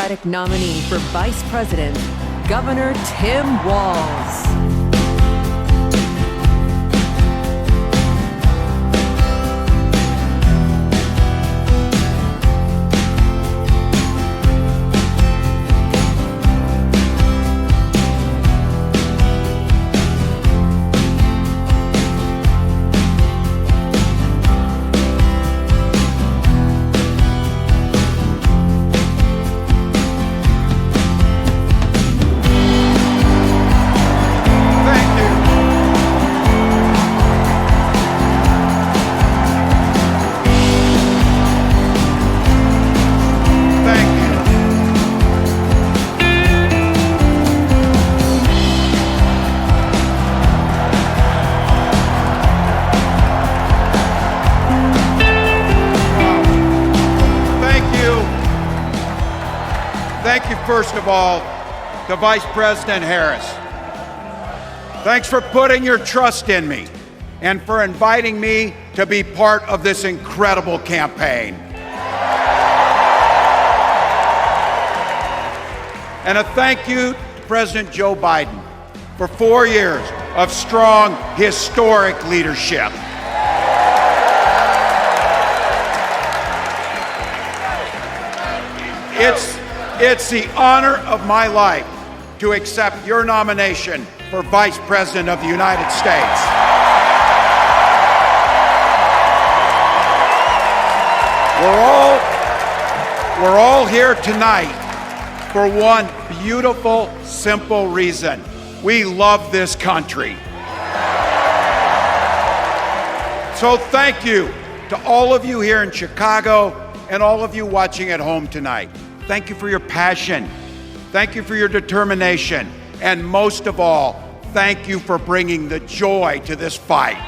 Democratic nominee for Vice President, Governor Tim Walz. Thank you, first of all, to Vice President Harris. Thanks for putting your trust in me and for inviting me to be part of this incredible campaign. And a thank you to President Joe Biden for 4 years of strong, historic leadership. It's the honor of my life to accept your nomination for Vice President of the United States. We're all here tonight for one beautiful, simple reason. We love this country. So thank you to all of you here in Chicago and all of you watching at home tonight. Thank you for your passion. Thank you for your determination. And most of all, thank you for bringing the joy to this fight.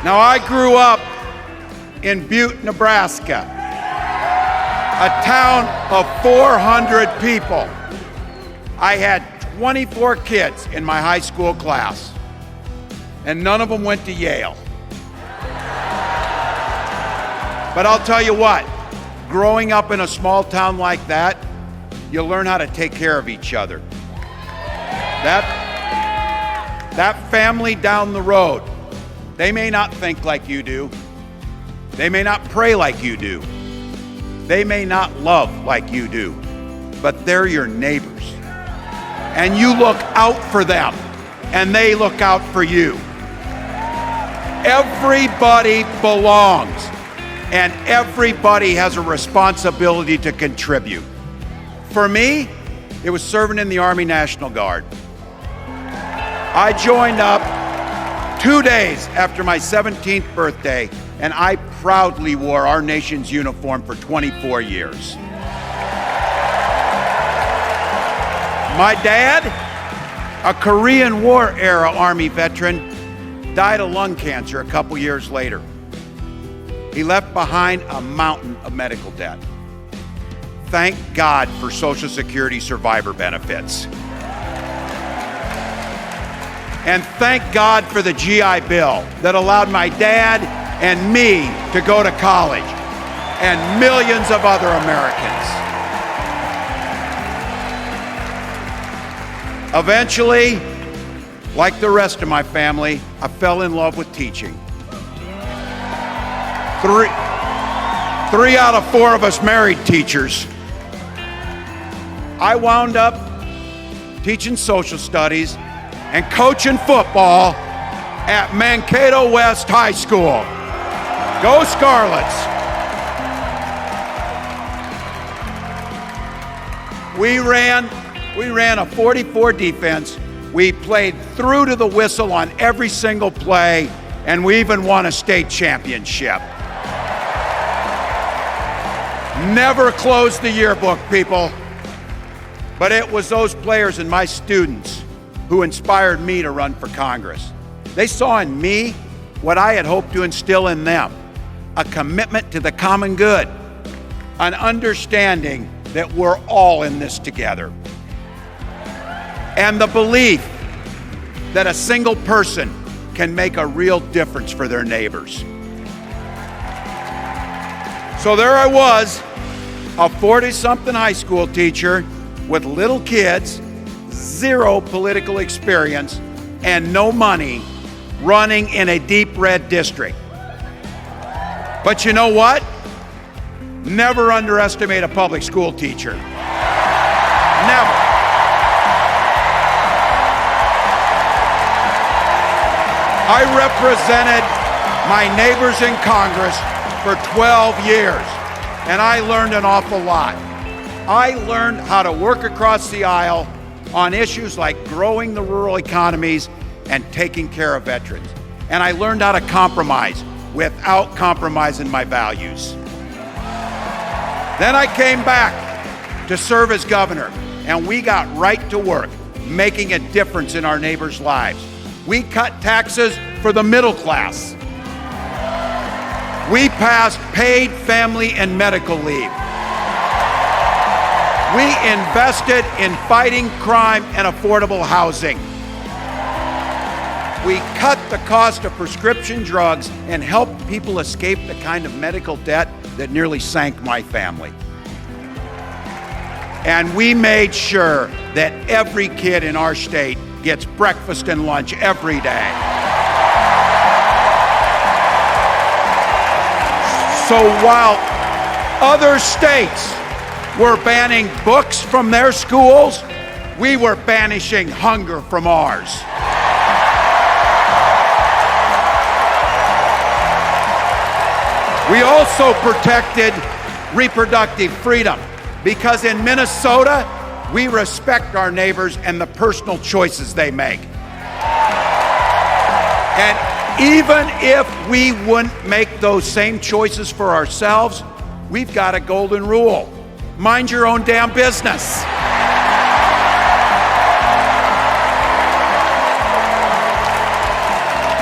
Now, I grew up in Butte, Nebraska, a town of 400 people. I had 24 kids in my high school class, and none of them went to Yale. But I'll tell you what, growing up in a small town like that, you learn how to take care of each other. That family down the road, they may not think like you do. They may not pray like you do. They may not love like you do, but they're your neighbors. And you look out for them, and they look out for you. Everybody belongs. And everybody has a responsibility to contribute. For me, it was serving in the Army National Guard. I joined up 2 days after my 17th birthday, and I proudly wore our nation's uniform for 24 years. My dad, a Korean War era Army veteran, died of lung cancer a couple years later. He left behind a mountain of medical debt. Thank God for Social Security survivor benefits. And thank God for the GI Bill that allowed my dad and me to go to college, and millions of other Americans. Eventually, like the rest of my family, I fell in love with teaching. Three out of 4 of us married teachers. I wound up teaching social studies and coaching football at Mankato West High School. Go Scarlets! We ran a 44 defense. We played through to the whistle on every single play, and we even won a state championship. Never closed the yearbook, people. But it was those players and my students who inspired me to run for Congress. They saw in me what I had hoped to instill in them, a commitment to the common good, an understanding that we're all in this together, and the belief that a single person can make a real difference for their neighbors. So there I was, a 40-something high school teacher with little kids, zero political experience, and no money, running in a deep red district. But you know what? Never underestimate a public school teacher. Never. I represented my neighbors in Congress for 12 years, and I learned an awful lot. I learned how to work across the aisle on issues like growing the rural economies and taking care of veterans. And I learned how to compromise without compromising my values. Then I came back to serve as governor, and we got right to work, making a difference in our neighbors' lives. We cut taxes for the middle class. We passed paid family and medical leave. We invested in fighting crime and affordable housing. We cut the cost of prescription drugs and helped people escape the kind of medical debt that nearly sank my family. And we made sure that every kid in our state gets breakfast and lunch every day. So while other states were banning books from their schools, we were banishing hunger from ours. We also protected reproductive freedom because in Minnesota, we respect our neighbors and the personal choices they make. And even if we wouldn't make those same choices for ourselves, we've got a golden rule. Mind your own damn business.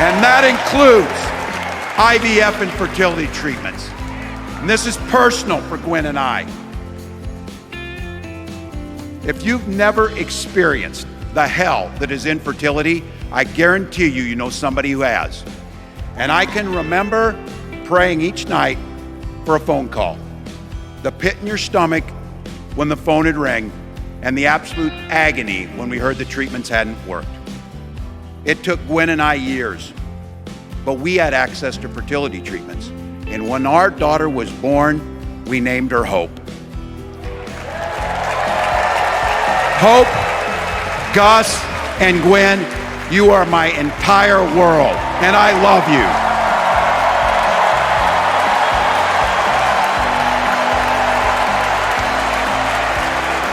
And that includes IVF and fertility treatments. And this is personal for Gwen and I. If you've never experienced the hell that is infertility, I guarantee you, you know somebody who has. And I can remember praying each night for a phone call. The pit in your stomach when the phone had rang, and the absolute agony when we heard the treatments hadn't worked. It took Gwen and I years, but we had access to fertility treatments. And when our daughter was born, we named her Hope. Hope, Gus, and Gwen, you are my entire world, and I love you.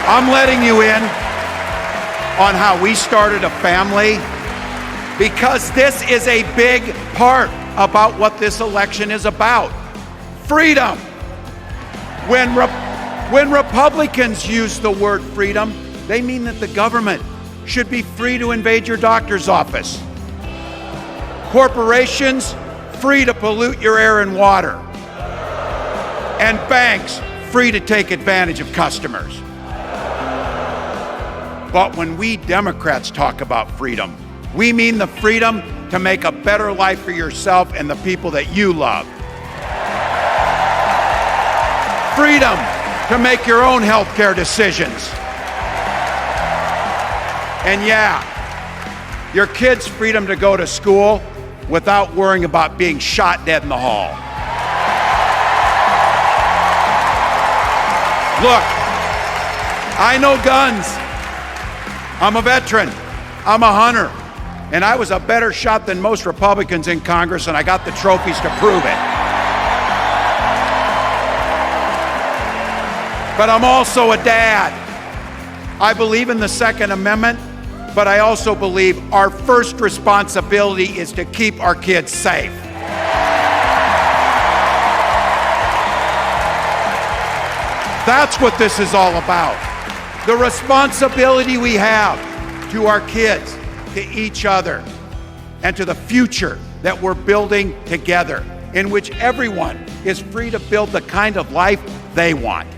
I'm letting you in on how we started a family because this is a big part about what this election is about. Freedom. When Republicans use the word freedom, they mean that the government should be free to invade your doctor's office. Corporations free to pollute your air and water. And banks free to take advantage of customers. But when we Democrats talk about freedom, we mean the freedom to make a better life for yourself and the people that you love. Freedom to make your own healthcare decisions. And yeah, your kids' freedom to go to school without worrying about being shot dead in the hall. Look, I know guns. I'm a veteran. I'm a hunter. And I was a better shot than most Republicans in Congress, and I got the trophies to prove it. But I'm also a dad. I believe in the Second Amendment, but I also believe our first responsibility is to keep our kids safe. That's what this is all about. The responsibility we have to our kids, to each other, and to the future that we're building together, in which everyone is free to build the kind of life they want.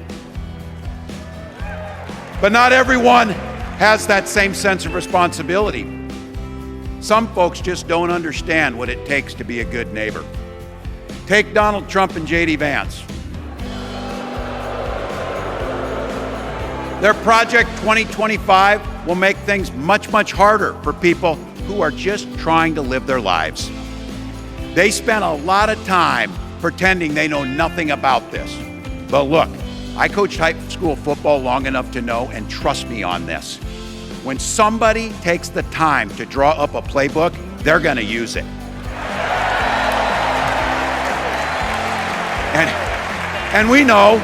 But not everyone has that same sense of responsibility. Some folks just don't understand what it takes to be a good neighbor. Take Donald Trump and JD Vance. Their Project 2025 will make things much, much harder for people who are just trying to live their lives. They spent a lot of time pretending they know nothing about this. But look, I coached high school football long enough to know, and trust me on this, when somebody takes the time to draw up a playbook, they're going to use it. And we know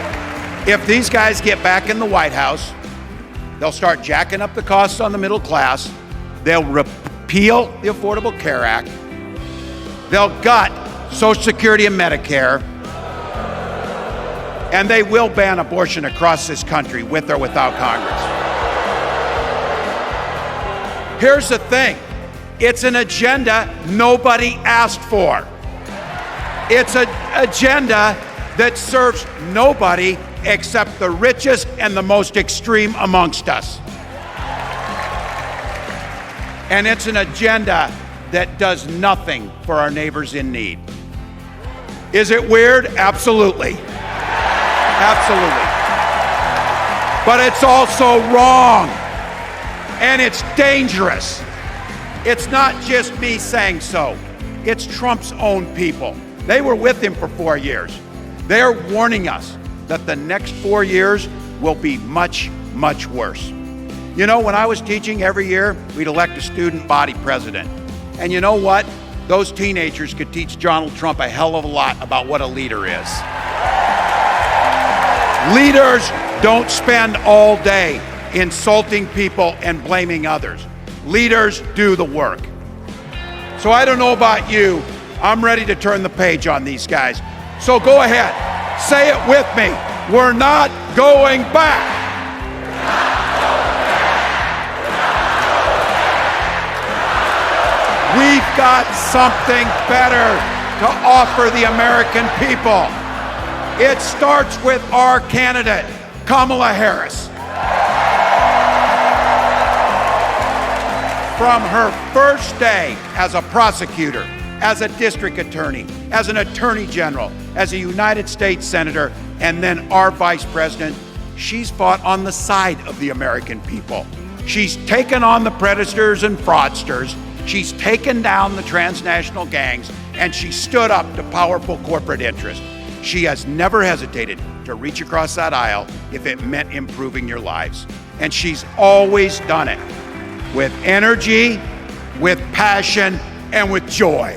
if these guys get back in the White House, they'll start jacking up the costs on the middle class, they'll repeal the Affordable Care Act, they'll gut Social Security and Medicare, and they will ban abortion across this country with or without Congress. Here's the thing, it's an agenda nobody asked for. It's an agenda that serves nobody except the richest and the most extreme amongst us. And it's an agenda that does nothing for our neighbors in need. Is it weird? Absolutely. Absolutely. But it's also wrong. And it's dangerous. It's not just me saying so. It's Trump's own people. They were with him for 4 years. They're warning us that the next 4 years will be much, much worse. You know, when I was teaching every year, we'd elect a student body president. And you know what? Those teenagers could teach Donald Trump a hell of a lot about what a leader is. Leaders don't spend all day insulting people and blaming others. Leaders do the work. So I don't know about you, I'm ready to turn the page on these guys. So go ahead, say it with me. We're not going back. We've got something better to offer the American people. It starts with our candidate, Kamala Harris. From her first day as a prosecutor, as a district attorney, as an attorney general, as a United States senator, and then our vice president, she's fought on the side of the American people. She's taken on the predators and fraudsters. She's taken down the transnational gangs, and she stood up to powerful corporate interests. She has never hesitated to reach across that aisle if it meant improving your lives. And she's always done it with energy, with passion, and with joy.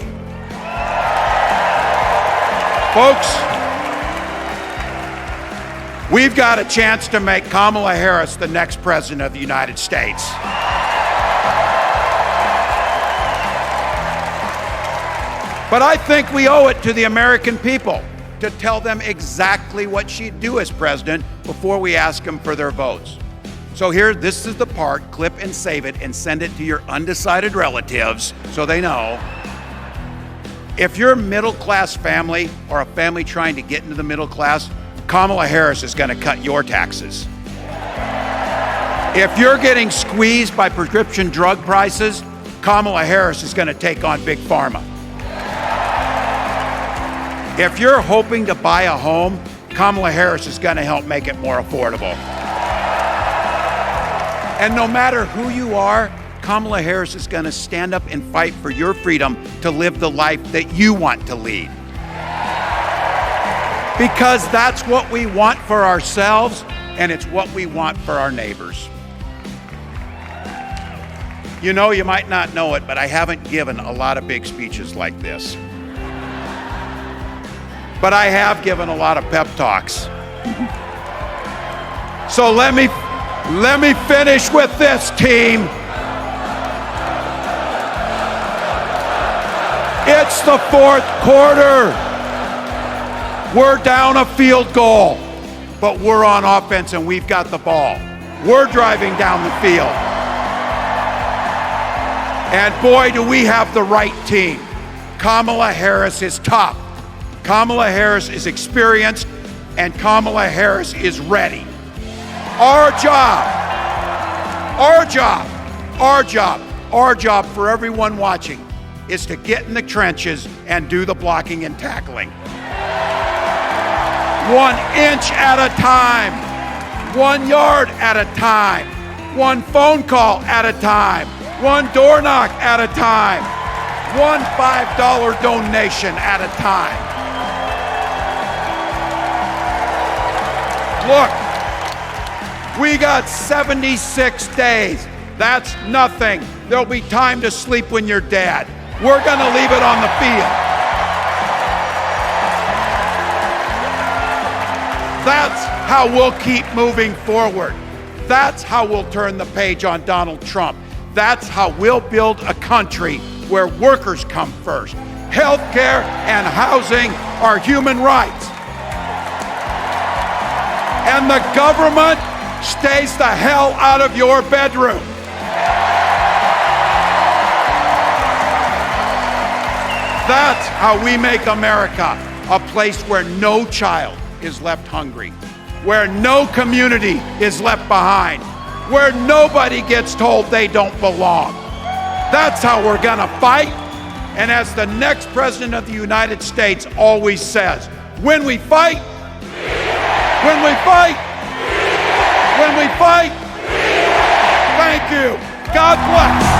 Folks, we've got a chance to make Kamala Harris the next president of the United States. But I think we owe it to the American people to tell them exactly what she'd do as president before we ask them for their votes. So here, this is the part, clip and save it and send it to your undecided relatives so they know. If you're a middle-class family or a family trying to get into the middle class, Kamala Harris is going to cut your taxes. If you're getting squeezed by prescription drug prices, Kamala Harris is going to take on Big Pharma. If you're hoping to buy a home, Kamala Harris is going to help make it more affordable. And no matter who you are, Kamala Harris is going to stand up and fight for your freedom to live the life that you want to lead. Because that's what we want for ourselves, and it's what we want for our neighbors. You know, you might not know it, but I haven't given a lot of big speeches like this. But I have given a lot of pep talks. So let me finish with this, team. It's the fourth quarter. We're down a field goal, but we're on offense and we've got the ball. We're driving down the field. And boy, do we have the right team. Kamala Harris is tough. Kamala Harris is experienced, and Kamala Harris is ready. Our job for everyone watching is to get in the trenches and do the blocking and tackling. 1 inch at a time. 1 yard at a time, 1 phone call at a time, 1 door knock at a time, 1 $5 donation at a time. Look, we got 76 days. That's nothing. There'll be time to sleep when you're dead. We're gonna leave it on the field. That's how we'll keep moving forward. That's how we'll turn the page on Donald Trump. That's how we'll build a country where workers come first. Healthcare and housing are human rights. And the government stays the hell out of your bedroom. That's how we make America a place where no child is left hungry, where no community is left behind, where nobody gets told they don't belong. That's how we're gonna fight. And as the next president of the United States always says, when we fight, when we fight, when we fight, thank you. God bless.